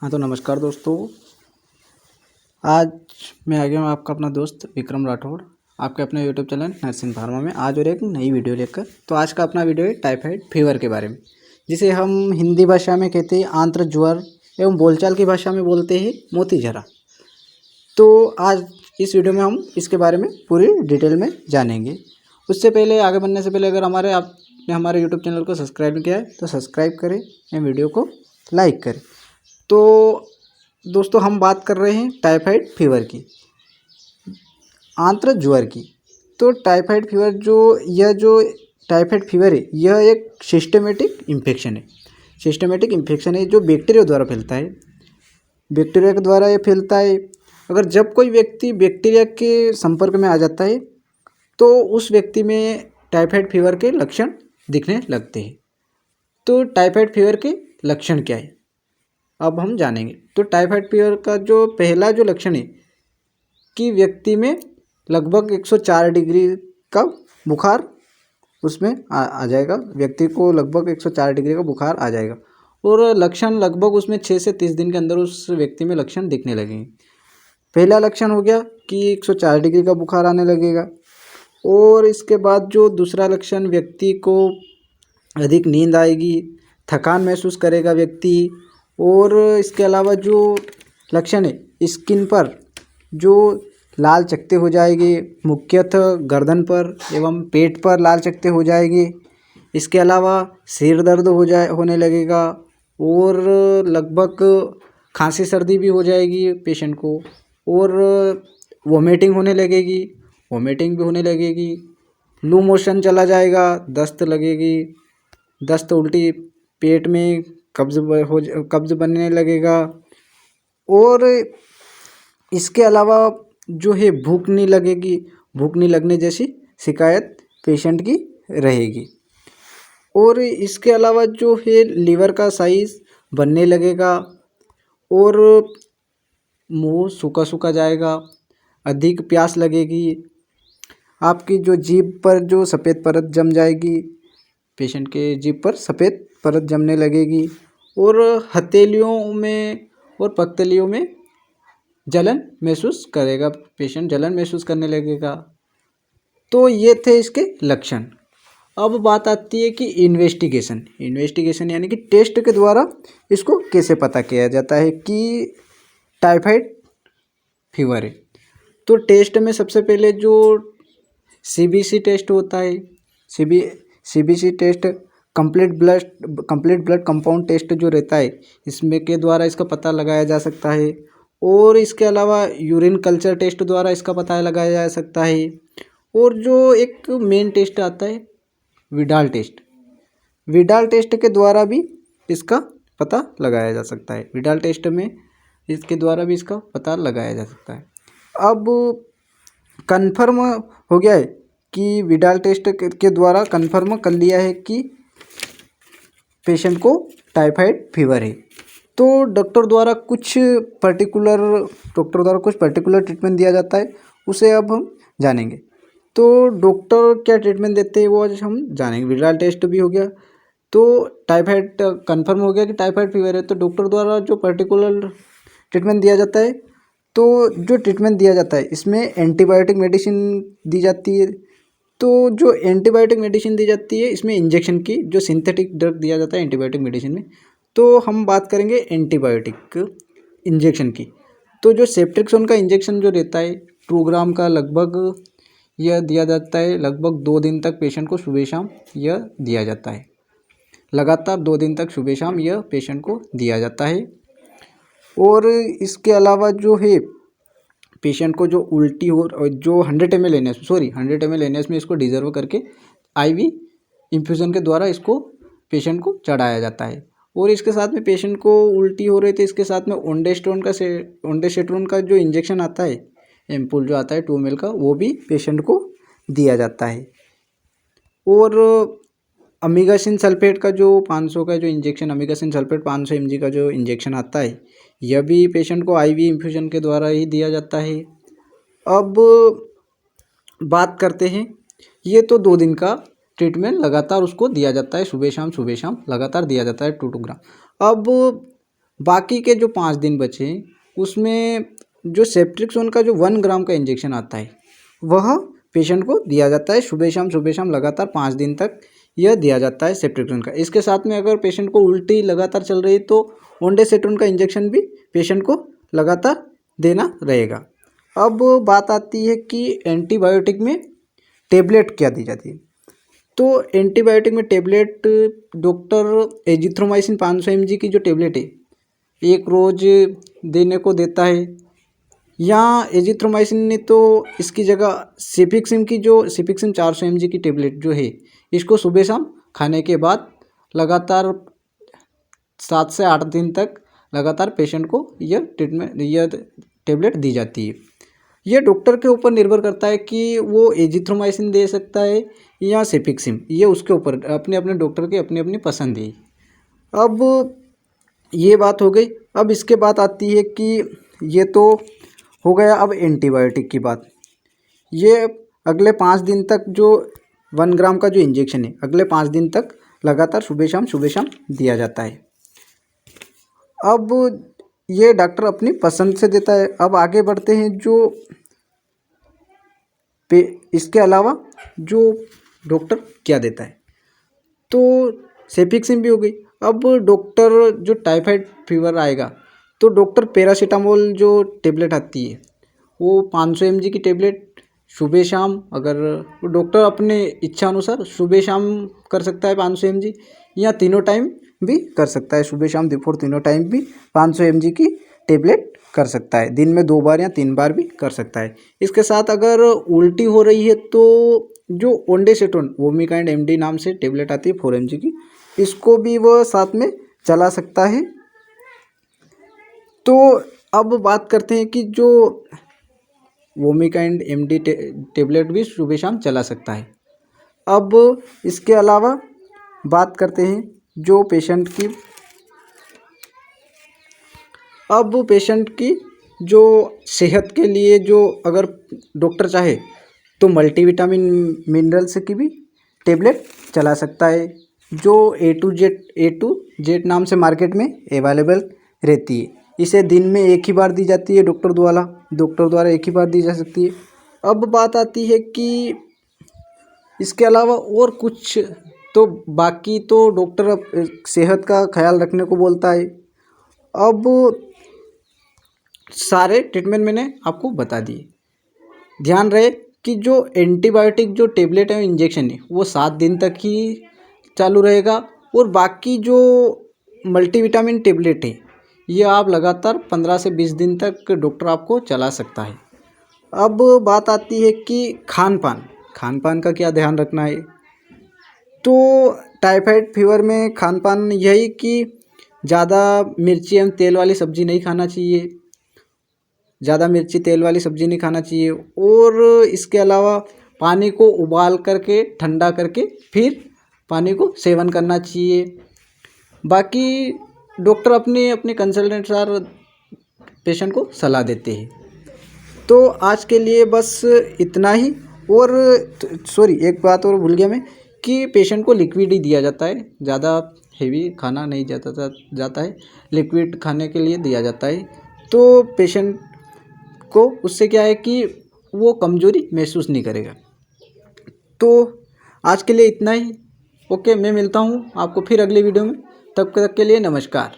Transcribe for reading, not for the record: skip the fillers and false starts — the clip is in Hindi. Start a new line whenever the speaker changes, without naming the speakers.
हाँ तो नमस्कार दोस्तों, आज मैं आ गया हूँ आपका अपना दोस्त विक्रम राठौड़ आपके अपने यूट्यूब चैनल नर्सिंग फार्मा में आज और एक नई वीडियो लेकर। तो आज का अपना वीडियो है टाइफाइड फीवर के बारे में, जिसे हम हिंदी भाषा में कहते हैं आंत्र ज्वर एवं बोलचाल की भाषा में बोलते हैं मोती झरा। तो आज इस वीडियो में हम इसके बारे में पूरी डिटेल में जानेंगे। उससे पहले आगे बढ़ने से पहले अगर आपने हमारे यूट्यूब चैनल को सब्सक्राइब नहीं किया है तो सब्सक्राइब करें एवं वीडियो को लाइक करें। तो दोस्तों हम बात कर रहे हैं टाइफाइड फीवर की, आंत्र ज्वर की। तो टाइफाइड फीवर जो टाइफाइड फीवर है यह एक सिस्टमेटिक इन्फेक्शन है। सिस्टमेटिक इन्फेक्शन है जो बैक्टीरिया द्वारा फैलता है, बैक्टीरिया के द्वारा ये फैलता है। अगर जब कोई व्यक्ति बैक्टीरिया के संपर्क में आ जाता है तो उस व्यक्ति में टाइफाइड फीवर के लक्षण दिखने लगते हैं। तो टाइफाइड फीवर के लक्षण क्या है अब हम जानेंगे। तो टाइफाइड फीवर का जो पहला जो लक्षण है कि व्यक्ति में लगभग 104 डिग्री का बुखार उसमें आ जाएगा, व्यक्ति को लगभग 104 डिग्री का बुखार आ जाएगा और लक्षण लगभग उसमें 6 से 30 दिन के अंदर उस व्यक्ति में लक्षण दिखने लगेंगे। पहला लक्षण हो गया कि 104 डिग्री का बुखार आने लगेगा। और इसके बाद जो दूसरा लक्षण, व्यक्ति को अधिक नींद आएगी, थकान महसूस करेगा व्यक्ति। और इसके अलावा जो लक्षण है स्किन पर जो लाल चकत्ते हो जाएंगे, मुख्यतः गर्दन पर एवं पेट पर लाल चकत्ते हो जाएंगे। इसके अलावा सिर दर्द होने लगेगा और लगभग खांसी सर्दी भी हो जाएगी पेशेंट को। और वोमिटिंग भी होने लगेगी, लू मोशन चला जाएगा, दस्त लगेगी, दस्त उल्टी, पेट में कब्ज बनने लगेगा। और इसके अलावा जो है भूख नहीं लगेगी, भूख नहीं लगने जैसी शिकायत पेशेंट की रहेगी। और इसके अलावा जो है लीवर का साइज बनने लगेगा और मुंह सूखा सूखा जाएगा, अधिक प्यास लगेगी, आपकी जो जीभ पर जो सफ़ेद परत जम जाएगी, पेशेंट के जीभ पर सफ़ेद परत जमने लगेगी और हथेलियों में और पगतलियों में जलन महसूस करेगा, पेशेंट जलन महसूस करने लगेगा। तो ये थे इसके लक्षण। अब बात आती है कि इन्वेस्टिगेशन यानी कि टेस्ट के द्वारा इसको कैसे पता किया जाता है कि टाइफाइड फीवर है। तो टेस्ट में सबसे पहले जो सीबीसी टेस्ट होता है, CBC test complete blood compound test जो रहता है, इसमें के द्वारा इसका पता लगाया जा सकता है। और इसके अलावा यूरिन कल्चर टेस्ट द्वारा इसका पता लगाया जा सकता है। और जो एक मेन टेस्ट आता है विडाल टेस्ट के द्वारा भी इसका पता लगाया जा सकता है। विडाल टेस्ट में इसके द्वारा भी इसका पता लगाया जा सकता है। अब कन्फर्म हो गया है कि विडाल टेस्ट के द्वारा कन्फर्म कर लिया है कि पेशेंट को टाइफाइड फीवर है। तो डॉक्टर द्वारा कुछ पर्टिकुलर ट्रीटमेंट दिया जाता है, उसे अब हम जानेंगे। तो डॉक्टर क्या ट्रीटमेंट देते हैं वो आज हम जानेंगे। विडाल टेस्ट भी हो गया, तो टाइफाइड कन्फर्म हो गया कि टाइफाइड फीवर है, तो डॉक्टर द्वारा जो पर्टिकुलर ट्रीटमेंट दिया जाता है, तो जो ट्रीटमेंट दिया जाता है इसमें एंटीबायोटिक मेडिसिन दी जाती है। तो जो एंटीबायोटिक मेडिसिन दी जाती है इसमें इंजेक्शन की जो सिंथेटिक ड्रग दिया जाता है एंटीबायोटिक मेडिसिन में, तो हम बात करेंगे एंटीबायोटिक इंजेक्शन की। तो जो सेफ्ट्रिक्सोन का इंजेक्शन जो रहता है 2 ग्राम का लगभग यह दिया जाता है, लगभग 2 दिन तक पेशेंट को सुबह शाम यह दिया जाता है, लगातार 2 दिन तक सुबह शाम यह पेशेंट को दिया जाता है। और इसके अलावा जो है पेशेंट को जो उल्टी हो जो 100 ml एन एस में इसको डिजर्व करके आईवी इन्फ्यूज़न के द्वारा इसको पेशेंट को चढ़ाया जाता है। और इसके साथ में पेशेंट को उल्टी हो रही थी, इसके साथ में ओंडेस्टेरोन का जो इंजेक्शन आता है, एम्पूल जो आता है 2 ml का, वो भी पेशेंट को दिया जाता है। और अमीगासिन सल्फेट का जो 500 का जो इंजेक्शन, अमीगासिन सल्फेट 500 mg का जो इंजेक्शन आता है, यह भी पेशेंट को आईवी इन्फ्यूजन के द्वारा ही दिया जाता है। अब बात करते हैं ये तो 2 दिन का ट्रीटमेंट लगातार उसको दिया जाता है, सुबह शाम लगातार दिया जाता है 2-2 ग्राम। अब बाकी के जो 5 दिन बचे उसमें जो सेफ्ट्रिक्सोन का जो 1 ग्राम का इंजेक्शन आता है वह पेशेंट को दिया जाता है सुबह शाम लगातार 5 दिन तक यह दिया जाता है सेफ्ट्रिक्सोन का। इसके साथ में अगर पेशेंट को उल्टी लगातार चल रही तो ओंडेसेट्रोन का इंजेक्शन भी पेशेंट को लगातार देना रहेगा। अब बात आती है कि एंटीबायोटिक में टेबलेट क्या दी जाती है। तो एंटीबायोटिक में टेबलेट डॉक्टर एजिथ्रोमाइसिन 500 mg की जो टेबलेट है एक रोज़ देने को देता है, या एजिथ्रोमाइसिन ने तो इसकी जगह सिफिक्सिम की जो सिफिक्सिम 400 mg की टेबलेट जो है इसको सुबह शाम खाने के बाद लगातार 7 से 8 दिन तक लगातार पेशेंट को यह टेबलेट दी जाती है। यह डॉक्टर के ऊपर निर्भर करता है कि वो एजिथ्रोमाइसिन दे सकता है या सिफिक्सिम, ये उसके ऊपर अपने अपने डॉक्टर की अपनी अपनी पसंद है। अब ये बात हो गई। अब इसके बाद आती है कि ये तो हो गया अब एंटीबायोटिक की बात। ये अगले 5 दिन तक जो 1 ग्राम का जो इंजेक्शन है अगले 5 दिन तक लगातार सुबह शाम दिया जाता है। अब ये डॉक्टर अपनी पसंद से देता है। अब आगे बढ़ते हैं जो इसके अलावा जो डॉक्टर क्या देता है, तो सेफिक्सिम भी हो गई। अब डॉक्टर जो टाइफाइड फीवर आएगा तो डॉक्टर पैरासीटामोल जो टेबलेट आती है वो 500 mg की टेबलेट सुबह शाम, अगर वो डॉक्टर अपने इच्छा अनुसार सुबह शाम कर सकता है 500 mg, या तीनों टाइम भी कर सकता है, सुबह शाम दोपहर तीनों टाइम भी 500 mg की टेबलेट कर सकता है। दिन में 2 बार या 3 बार भी कर सकता है। इसके साथ अगर उल्टी हो रही है तो जो ओंडेसेट्रोन वोमिकाइंड MD नाम से टेबलेट आती है 4 mg की, इसको भी वह साथ में चला सकता है। तो अब बात करते हैं कि जो वोमिकाइंड MD टेबलेट भी सुबह शाम चला सकता है। अब इसके अलावा बात करते हैं जो पेशेंट की जो सेहत के लिए जो अगर डॉक्टर चाहे तो मल्टीविटामिन मिनरल्स की भी टेबलेट चला सकता है, जो A to Z नाम से मार्केट में अवेलेबल रहती है। इसे दिन में एक ही बार दी जाती है डॉक्टर द्वारा एक ही बार दी जा सकती है। अब बात आती है कि इसके अलावा और कुछ, तो बाकी तो डॉक्टर सेहत का ख्याल रखने को बोलता है। अब सारे ट्रीटमेंट मैंने आपको बता दिए। ध्यान रहे कि जो एंटीबायोटिक जो टेबलेट है इंजेक्शन है वो 7 दिन तक ही चालू रहेगा, और बाकी जो मल्टीविटामिन टेबलेट है ये आप लगातार 15 से 20 दिन तक डॉक्टर आपको चला सकता है। अब बात आती है कि खान पान का क्या ध्यान रखना है। तो टाइफाइड फीवर में खान पान यही कि ज़्यादा मिर्ची एवं तेल वाली सब्ज़ी नहीं खाना चाहिए, ज़्यादा मिर्ची तेल वाली सब्ज़ी नहीं खाना चाहिए, और इसके अलावा पानी को उबाल करके ठंडा करके फिर पानी को सेवन करना चाहिए। बाकी डॉक्टर अपने कंसल्टेंट अनुसार पेशेंट को सलाह देते हैं। तो आज के लिए बस इतना ही। और सॉरी, एक बात और भूल गया मैं कि पेशेंट को लिक्विड ही दिया जाता है, ज़्यादा हेवी खाना नहीं जाता है, लिक्विड खाने के लिए दिया जाता है। तो पेशेंट को उससे क्या है कि वो कमज़ोरी महसूस नहीं करेगा। तो आज के लिए इतना ही। ओके, मैं मिलता हूँ आपको फिर अगली वीडियो में। तब तक के लिए नमस्कार।